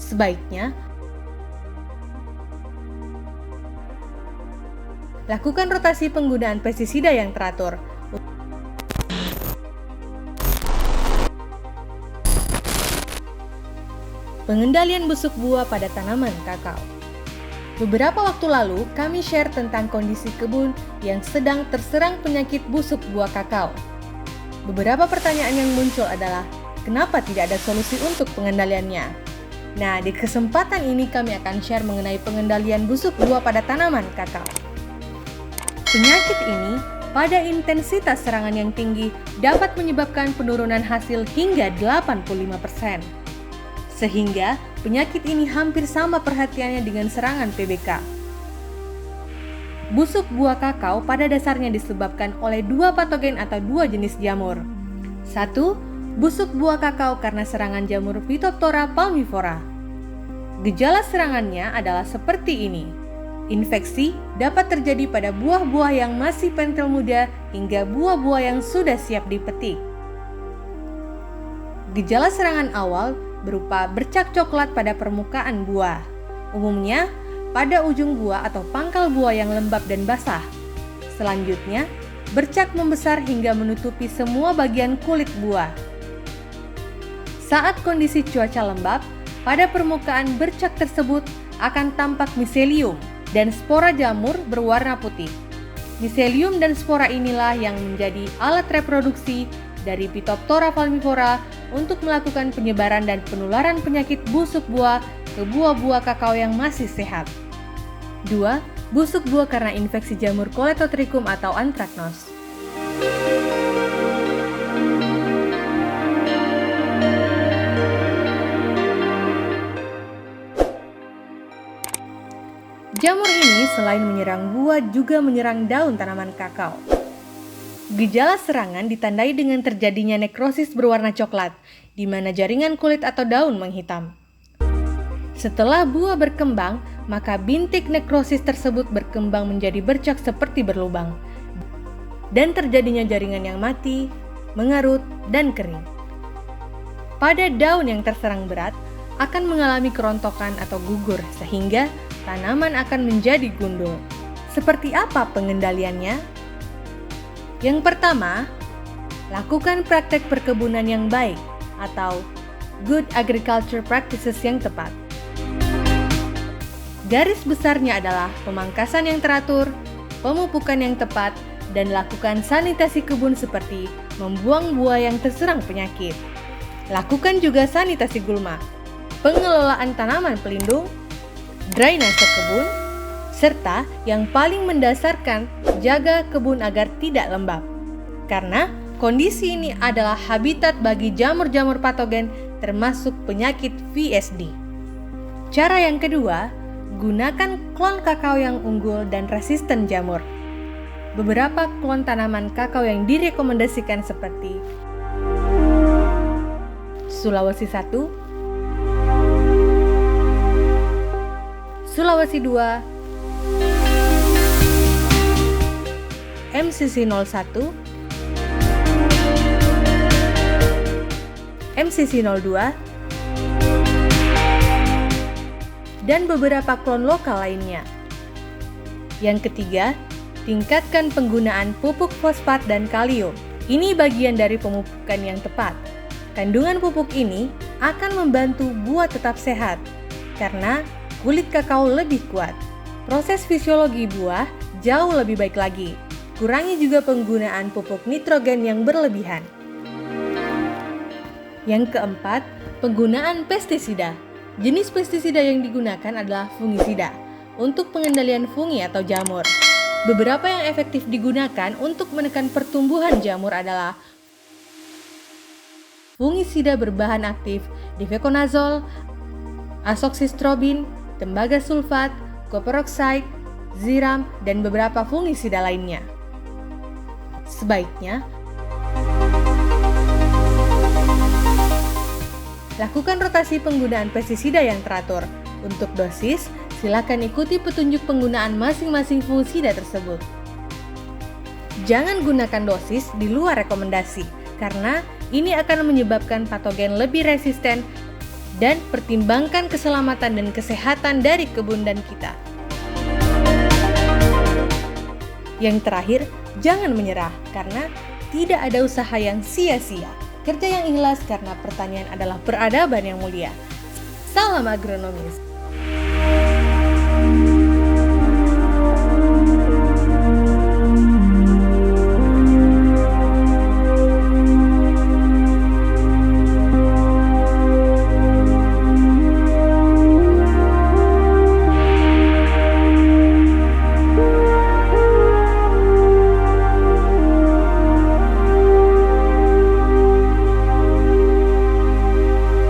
Sebaiknya, lakukan rotasi penggunaan pestisida yang teratur. Pengendalian busuk buah pada tanaman kakao. Beberapa waktu lalu, kami share tentang kondisi kebun yang sedang terserang penyakit busuk buah kakao. Beberapa pertanyaan yang muncul adalah, kenapa tidak ada solusi untuk pengendaliannya? Nah, di kesempatan ini kami akan share mengenai pengendalian busuk buah pada tanaman kakao. Penyakit ini, pada intensitas serangan yang tinggi, dapat menyebabkan penurunan hasil hingga 85%. Sehingga penyakit ini hampir sama perhatiannya dengan serangan PBK. Busuk buah kakao pada dasarnya disebabkan oleh dua patogen atau dua jenis jamur. 1. Busuk buah kakao karena serangan jamur Phytophthora palmivora. Gejala serangannya adalah seperti ini. Infeksi dapat terjadi pada buah-buah yang masih pentil muda hingga buah-buah yang sudah siap dipetik. Gejala serangan awal berupa bercak coklat pada permukaan buah, umumnya pada ujung buah atau pangkal buah yang lembab dan basah. Selanjutnya, bercak membesar hingga menutupi semua bagian kulit buah. Saat kondisi cuaca lembab, pada permukaan bercak tersebut akan tampak miselium dan spora jamur berwarna putih. Miselium dan spora inilah yang menjadi alat reproduksi dari Phytophthora palmivora untuk melakukan penyebaran dan penularan penyakit busuk buah ke buah-buah kakao yang masih sehat. 2. Busuk buah karena infeksi jamur Colletotrichum atau Anthracnose. Jamur ini selain menyerang buah juga menyerang daun tanaman kakao. Gejala serangan ditandai dengan terjadinya nekrosis berwarna coklat, di mana jaringan kulit atau daun menghitam. Setelah buah berkembang, maka bintik nekrosis tersebut berkembang menjadi bercak seperti berlubang, dan terjadinya jaringan yang mati, mengerut, dan kering. Pada daun yang terserang berat, akan mengalami kerontokan atau gugur, sehingga tanaman akan menjadi gundul. Seperti apa pengendaliannya? Yang pertama, lakukan praktek perkebunan yang baik atau good agriculture practices yang tepat. Garis besarnya adalah pemangkasan yang teratur, pemupukan yang tepat, dan lakukan sanitasi kebun seperti membuang buah yang terserang penyakit. Lakukan juga sanitasi gulma, pengelolaan tanaman pelindung, drainase kebun, serta yang paling mendasarkan, jaga kebun agar tidak lembab. Karena kondisi ini adalah habitat bagi jamur-jamur patogen termasuk penyakit VSD. Cara yang kedua, gunakan klon kakao yang unggul dan resisten jamur. Beberapa klon tanaman kakao yang direkomendasikan seperti Sulawesi 1, Sulawesi 2, MCC 01, MCC 02, dan beberapa klon lokal lainnya. Yang ketiga, tingkatkan penggunaan pupuk fosfat dan kalium. Ini bagian dari pemupukan yang tepat. Kandungan pupuk ini akan membantu buah tetap sehat, karena kulit kakao lebih kuat. Proses fisiologi buah jauh lebih baik lagi. Kurangi juga penggunaan pupuk nitrogen yang berlebihan. Yang keempat, penggunaan pestisida. Jenis pestisida yang digunakan adalah fungisida untuk pengendalian fungi atau jamur. Beberapa yang efektif digunakan untuk menekan pertumbuhan jamur adalah fungisida berbahan aktif difeconazole, azoxystrobin, tembaga sulfat, copper oxide, ziram, dan beberapa fungisida lainnya. Sebaiknya, lakukan rotasi penggunaan pestisida yang teratur. Untuk dosis, silakan ikuti petunjuk penggunaan masing-masing fungisida tersebut. Jangan gunakan dosis di luar rekomendasi, karena ini akan menyebabkan patogen lebih resisten dan pertimbangkan keselamatan dan kesehatan dari kebun dan kita. Yang terakhir, jangan menyerah karena tidak ada usaha yang sia-sia. Kerja yang ikhlas karena pertanian adalah peradaban yang mulia. Salam agronomis.